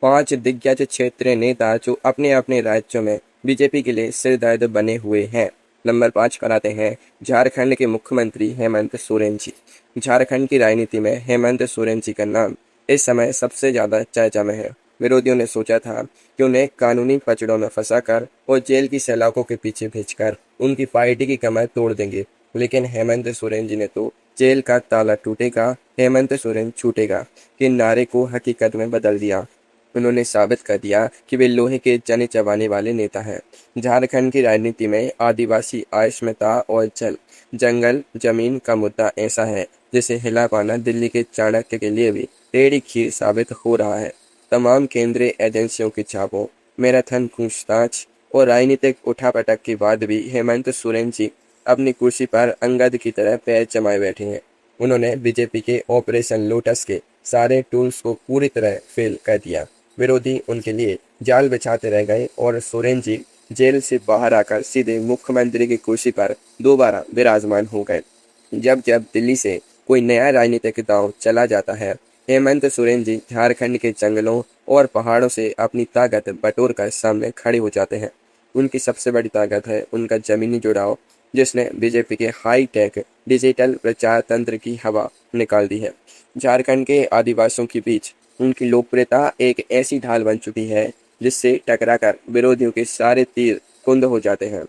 5 दिग्गज क्षेत्रीय नेता जो अपने अपने राज्यों में बीजेपी के लिए सिरदर्द बने हुए हैं। नंबर 5 पर आते हैं झारखंड के मुख्यमंत्री हेमंत सोरेन जी। झारखंड की राजनीति में हेमंत सोरेन जी का नाम इस समय सबसे ज्यादा चर्चा में है। विरोधियों ने सोचा था कि उन्हें कानूनी पचड़ों में फंसाकर और जेल की सलाखों के पीछे भेजकर उनकी पार्टी की कमर तोड़ देंगे, लेकिन हेमंत सोरेन जी ने तो जेल का ताला टूटेगा, हेमंत सोरेन छूटेगा के नारे को हकीकत में बदल दिया। उन्होंने साबित कर दिया कि वे लोहे के चने चबाने वाले नेता हैं। झारखंड की राजनीति में आदिवासी अस्मिता और जंगल जमीन का मुद्दा ऐसा है जिसे हिला पाना दिल्ली के चाणक्य के लिए भी टेढ़ी खीर साबित हो रहा है। तमाम केंद्रीय एजेंसियों की छापों, मैराथन पूछताछ और राजनीतिक उठापटक के बाद भी हेमंत सोरेन जी अपनी कुर्सी पर अंगद की तरह पैर जमाए बैठे हैं। उन्होंने बीजेपी के ऑपरेशन लोटस के सारे टूल्स को पूरी तरह फेल कर दिया। विरोधी उनके लिए जाल बिछाते रह गए और सोरेन जी जेल से बाहर आकर सीधे मुख्यमंत्री की कुर्सी पर दोबारा विराजमान हो गए। जब जब दिल्ली से कोई नया राजनीतिक दांव चला जाता है, हेमंत सोरेन जी झारखंड के जंगलों और पहाड़ों से अपनी ताकत बटोर कर सामने खड़े हो जाते हैं। उनकी सबसे बड़ी ताकत है उनका जमीनी जुड़ाव, जिसने बीजेपी के हाई टेक डिजिटल प्रचार तंत्र की हवा निकाल दी है। झारखंड के आदिवासियों के बीच उनकी लोकप्रियता एक ऐसी ढाल बन चुकी है जिससे टकराकर विरोधियों के सारे तीर कुंद हो जाते हैं।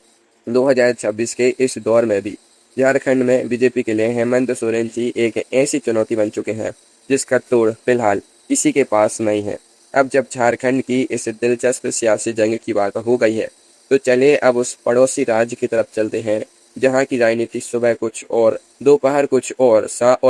2026 के इस दौर में भी झारखंड में बीजेपी के लिए हेमंत सोरेन जी एक ऐसी चुनौती बन चुके हैं जिसका तोड़ फिलहाल किसी के पास नहीं है। अब जब झारखंड की इस दिलचस्प सियासी जंग की बात हो गई है, तो चले अब उस पड़ोसी राज्य की तरफ चलते हैं जहां की राजनीति सुबह कुछ और, दोपहर कुछ और,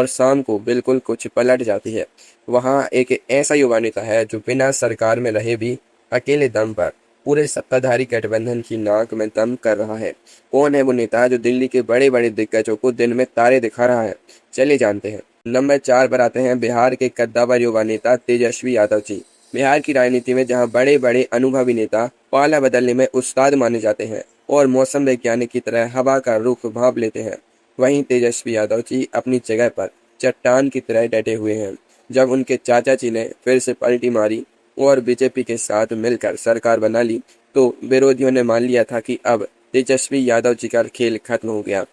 शाम को बिल्कुल कुछ पलट जाती है। वहां एक ऐसा युवा नेता है जो बिना सरकार में रहे भी अकेले दम पर पूरे सत्ताधारी गठबंधन की नाक में दम कर रहा है। कौन है वो नेता जो दिल्ली के बड़े बड़े दिग्गजों को दिन में तारे दिखा रहा है? चलिए जानते हैं। नंबर 4 पर आते हैं बिहार के कद्दावर युवा नेता तेजस्वी यादव जी। बिहार की राजनीति में जहां बड़े बड़े अनुभवी नेता पाला बदलने में उस्ताद माने जाते हैं और मौसम वैज्ञानिक की तरह हवा का रुख भांप लेते हैं, वहीं तेजस्वी यादव जी अपनी जगह पर चट्टान की तरह डटे हुए हैं। जब उनके चाचा जी ने फिर से पलटी मारी और बीजेपी के साथ मिलकर सरकार बना ली, तो विरोधियों ने मान लिया था कि अब तेजस्वी यादव जी का खेल खत्म हो गया।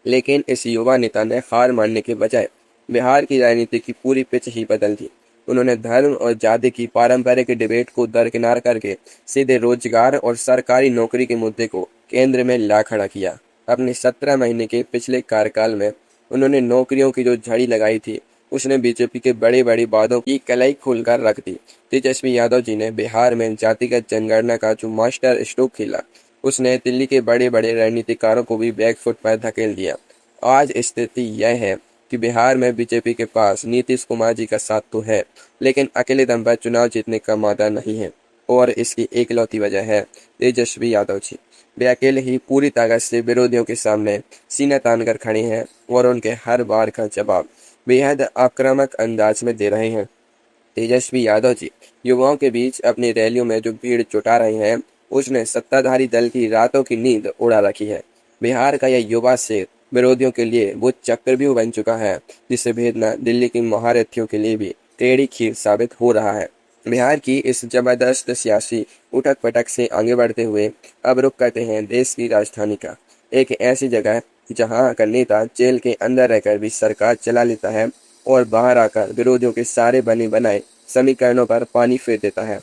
लेकिन इस युवा नेता ने हार मानने के बजाय बिहार की राजनीति की पूरी पिच ही बदल दी। उन्होंने धर्म और जाति की पारंपरिक डिबेट को दरकिनार करके सीधे रोजगार और सरकारी नौकरी के मुद्दे को केंद्र में ला खड़ा किया। अपने 17 महीने के पिछले कार्यकाल में उन्होंने नौकरियों की जो झड़ी लगाई थी, उसने बीजेपी के बड़े बड़े वादों की कलाई खोलकर रख दी। तेजस्वी यादव जी ने बिहार में जातिगत जनगणना का जो मास्टर स्ट्रोक खेला, उसने दिल्ली के बड़े बड़े रणनीतिकारों को भी बैकफुट पर धकेल दिया। आज स्थिति यह है कि बिहार में बीजेपी के पास नीतीश कुमार जी का साथ तो है, लेकिन अकेले दम पर चुनाव जीतने का मादा नहीं है, और इसकी एकलौती वजह है तेजस्वी यादव जी। वे अकेले ही पूरी ताकत से विरोधियों के सामने सीना तान कर खड़े हैं और उनके हर बार का जवाब बेहद आक्रामक अंदाज में दे रहे हैं। तेजस्वी यादव जी युवाओं के बीच अपनी रैलियों में जो भीड़ जुटा रहे हैं, उसने सत्ताधारी दल की रातों की नींद उड़ा रखी है। बिहार का यह युवा शेर विरोधियों के लिए वो चक्रव्यूह बन चुका है जिसे भेदना दिल्ली की महारथियों के लिए भी टेढ़ी खीर साबित हो रहा है। बिहार की इस जबरदस्त सियासी उठक पटक से आगे बढ़ते हुए अब रुख करते हैं देश की राजधानी का, एक ऐसी जगह जहां का नेता जेल के अंदर रहकर भी सरकार चला लेता है और बाहर आकर विरोधियों के सारे बने बनाए समीकरणों पर पानी फेर देता है।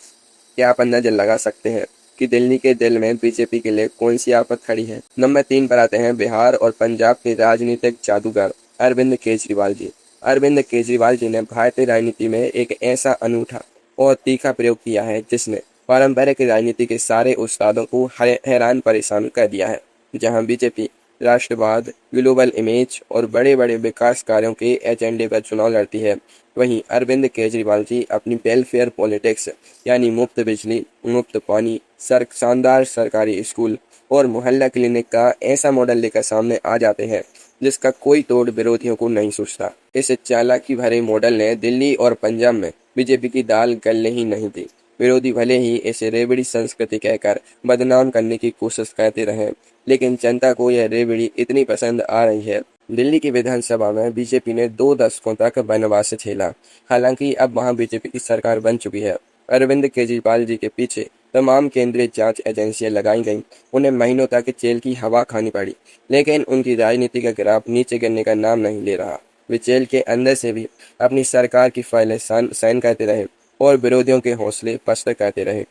क्या आप अंदाजा लगा सकते हैं कि दिल्ली के दिल में बीजेपी के लिए कौन सी आफत खड़ी है? नंबर 3 पर आते हैं बिहार और पंजाब के राजनीतिक जादूगर अरविंद केजरीवाल जी। अरविंद केजरीवाल जी ने भारतीय राजनीति में एक ऐसा अनूठा और तीखा प्रयोग किया है जिसने पारंपरिक राजनीति के सारे उस्तादों को हैरान परेशान कर दिया है। जहां बीजेपी राष्ट्रवाद, ग्लोबल इमेज और बड़े बड़े विकास कार्यों के एजेंडे पर चुनाव लड़ती है, वहीं अरविंद केजरीवाल जी अपनी वेलफेयर पॉलिटिक्स यानी मुफ्त बिजली, मुफ्त पानी, शानदार सरकारी स्कूल और मोहल्ला क्लिनिक का ऐसा मॉडल लेकर सामने आ जाते हैं जिसका कोई तोड़ विरोधियों को नहीं सूझता। इस चालाकी भरे मॉडल ने दिल्ली और पंजाब में बीजेपी की दाल गलने ही नहीं दी। विरोधी भले ही इसे रेवड़ी संस्कृति कहकर बदनाम करने की कोशिश करते रहे, लेकिन जनता को यह रेवड़ी इतनी पसंद आ रही है। दिल्ली की विधानसभा में बीजेपी ने 2 दशकों तक बनवास झेला। हालांकि अब वहां बीजेपी की सरकार बन चुकी है अरविंद केजरीवाल जी के पीछे तमाम केंद्रीय जांच एजेंसियां लगाई गईं, उन्हें महीनों तक जेल की हवा खानी पड़ी, लेकिन उनकी राजनीति का ग्राफ नीचे गिरने का नाम नहीं ले रहा। वे जेल के अंदर से भी अपनी सरकार की फाइलें साइन करते रहे और विरोधियों के हौसले पस्त करते रहे।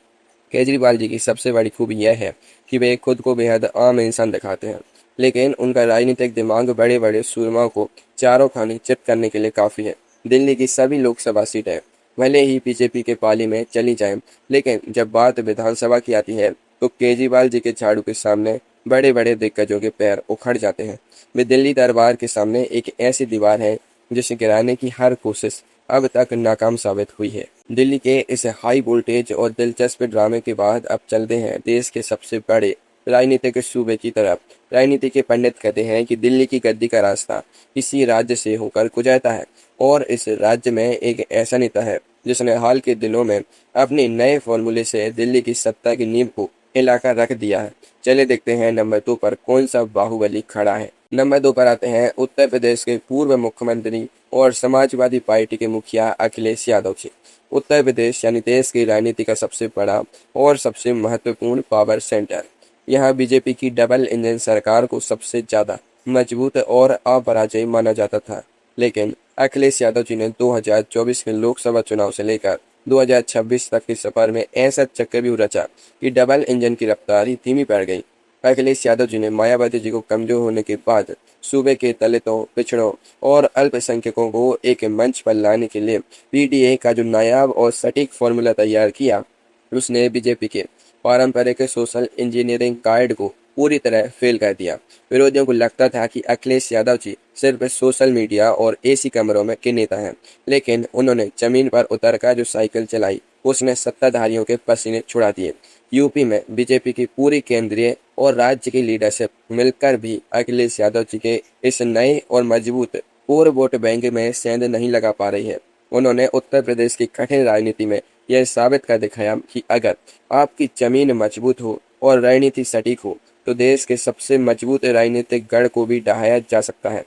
केजरीवाल जी की सबसे बड़ी खूबी यह है कि वे खुद को बेहद आम इंसान दिखाते हैं, लेकिन उनका राजनीतिक दिमाग बड़े बड़े सूरमाओं को चारों खाने चित करने के लिए काफ़ी है। दिल्ली की सभी लोकसभा सीटें भले ही बीजेपी के पाली में चली जाएं, लेकिन जब बात विधानसभा की आती है तो केजरीवाल जी के झाड़ू के सामने बड़े बड़े दिग्गजों के पैर उखड़ जाते हैं। वे दिल्ली दरबार के सामने एक ऐसी दीवार है जिसे गिराने की हर कोशिश अब तक नाकाम साबित हुई है। दिल्ली के इस हाई वोल्टेज और दिलचस्प ड्रामे के बाद अब चलते हैं देश के सबसे बड़े राजनीतिक सूबे की तरफ। राजनीति के पंडित कहते हैं कि दिल्ली की गद्दी का रास्ता किसी राज्य से होकर गुजरता है और इस राज्य में एक ऐसा नेता है जिसने हाल के दिनों में अपने नए फॉर्मूले से दिल्ली की सत्ता की नींव को हिलाकर रख दिया है। चले देखते हैं नंबर 2 पर कौन सा बाहुबली खड़ा है। नंबर 2 पर आते हैं उत्तर प्रदेश के पूर्व मुख्यमंत्री और समाजवादी पार्टी के मुखिया अखिलेश यादव जी। उत्तर प्रदेश यानी देश की राजनीति का सबसे बड़ा और सबसे महत्वपूर्ण पावर सेंटर। यहाँ बीजेपी की डबल इंजन सरकार को सबसे ज्यादा मजबूत और अपराजय माना जाता था, लेकिन अखिलेश यादव जी ने 2024 के लोकसभा चुनाव से लेकर 2026 तक के सफर में ऐसा चक्रव्यूह रचा कि डबल इंजन की रफ्तार धीमी पड़ गई। अखिलेश यादव जी ने मायावती जी को कमजोर होने के बाद सूबे के दलितों, पिछड़ों और अल्पसंख्यकों को एक मंच पर लाने के लिए पीडीए का जो नायाब और सटीक फॉर्मूला तैयार किया, उसने बीजेपी के पारंपरिक सोशल इंजीनियरिंग कार्ड को पूरी तरह फेल कर दिया। विरोधियों को लगता था कि अखिलेश यादव जी सिर्फ सोशल मीडिया और एसी कमरों में के नेता हैं, लेकिन उन्होंने जमीन पर उतरकर जो साइकिल चलाई उसने सत्ताधारियों के पसीने छुड़ा दिए। यूपी में बीजेपी की पूरी केंद्रीय और राज्य की लीडरशिप मिलकर भी अखिलेश यादव जी के इस नए और मजबूत कोर वोट बैंक में सेंध नहीं लगा पा रही है। उन्होंने उत्तर प्रदेश की कठिन राजनीति में यह साबित कर दिखाया कि अगर आपकी जमीन मजबूत हो और रणनीति सटीक हो तो देश के सबसे मजबूत राजनीतिक गढ़ को भी ढहाया जा सकता है।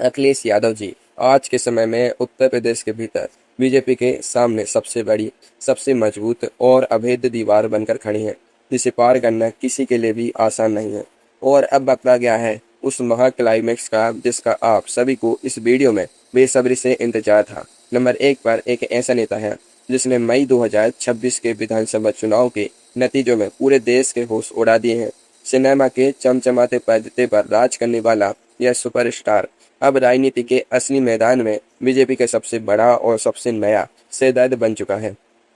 अखिलेश यादव जी आज के समय में उत्तर प्रदेश के भीतर बीजेपी के सामने सबसे बड़ी, सबसे मजबूत और अभेद दीवार बनकर खड़ी हैं, जिसे पार करना किसी के लिए भी आसान नहीं है। और अब वक्त आ गया है उस महा क्लाइमेक्स का जिसका आप सभी को इस वीडियो में बेसब्री से इंतजार था। नंबर 1 पर एक ऐसा नेता है जिसने मई 2026 के विधानसभा चुनाव के नतीजों में पूरे देश के होश उड़ा दिए हैं। सिनेमा के चमचमाते पर्दे पर राज करने वाला यह सुपरस्टार अब राजनीति के असली मैदान में बीजेपी का सबसे बड़ा और सबसे नया सरदर्द बन चुका है।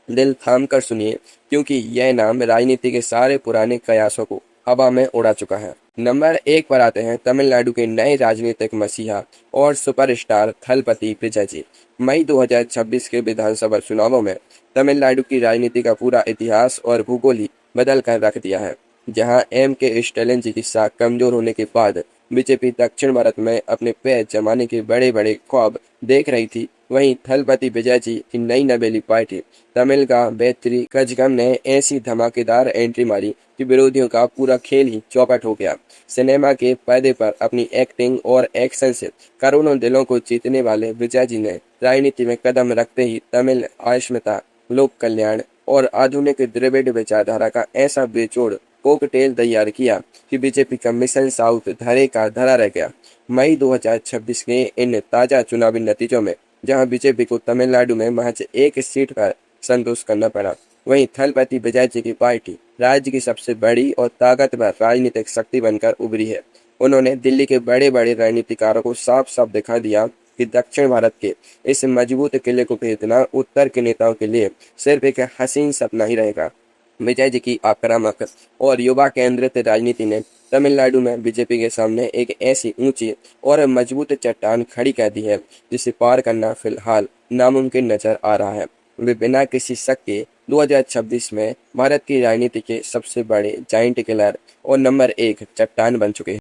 दिल थाम कर सुनिए, क्योंकि यह नाम राजनीति के सारे पुराने कयासों को हवा में उड़ा चुका है। नंबर 1 पर आते हैं तमिलनाडु के नए राजनीतिक मसीहा और सुपरस्टार थलपति विजय जी। मई 2026 के विधानसभा चुनावों में तमिलनाडु की राजनीति का पूरा इतिहास और भूगोल ही बदल कर रख दिया है। जहां के स्टालिन जी की साख कमजोर होने के बाद बीजेपी दक्षिण भारत में अपने पैर जमाने के बड़े बड़े ख्वाब देख रही थी, वहीं थलपति विजय जी की नई नवेली पार्टी तमिल का बेहतरी कजगम ने ऐसी धमाकेदार एंट्री मारी कि विरोधियों का पूरा खेल ही चौपट हो गया। सिनेमा के पर्दे पर अपनी एक्टिंग और एक्शन से करोड़ों दिलों को जीतने वाले विजय जी ने राजनीति में कदम रखते ही तमिल अस्मिता, लोक कल्याण और आधुनिक द्रविड़ विचारधारा का ऐसा बेजोड़ कोकटेल तैयार किया कि बीजेपी का मिशन साउथ धरे का धरा रह गया। मई 2026 के इन ताजा चुनावी नतीजों में जहां बीजेपी को तमिलनाडु में महज एक सीट पर संतोष करना पड़ा, वहीं थलपति विजय जी की पार्टी राज्य की सबसे बड़ी और ताकतवर राजनीतिक शक्ति बनकर उभरी है। उन्होंने दिल्ली के बड़े बड़े राजनीतिकारों को साफ साफ दिखा दिया कि दक्षिण भारत के इस मजबूत किले को भेदना उत्तर के नेताओं के लिए सिर्फ एक हसीन सपना ही रहेगा। विजय जी की आक्रामक और युवा केंद्रित राजनीति ने तमिलनाडु में बीजेपी के सामने एक ऐसी ऊंची और मजबूत चट्टान खड़ी कर दी है जिसे पार करना फिलहाल नामुमकिन नजर आ रहा है। वे बिना किसी शक के 2026 में भारत की राजनीति के सबसे बड़े जाइंट किलर और नंबर 1 चट्टान बन चुके हैं।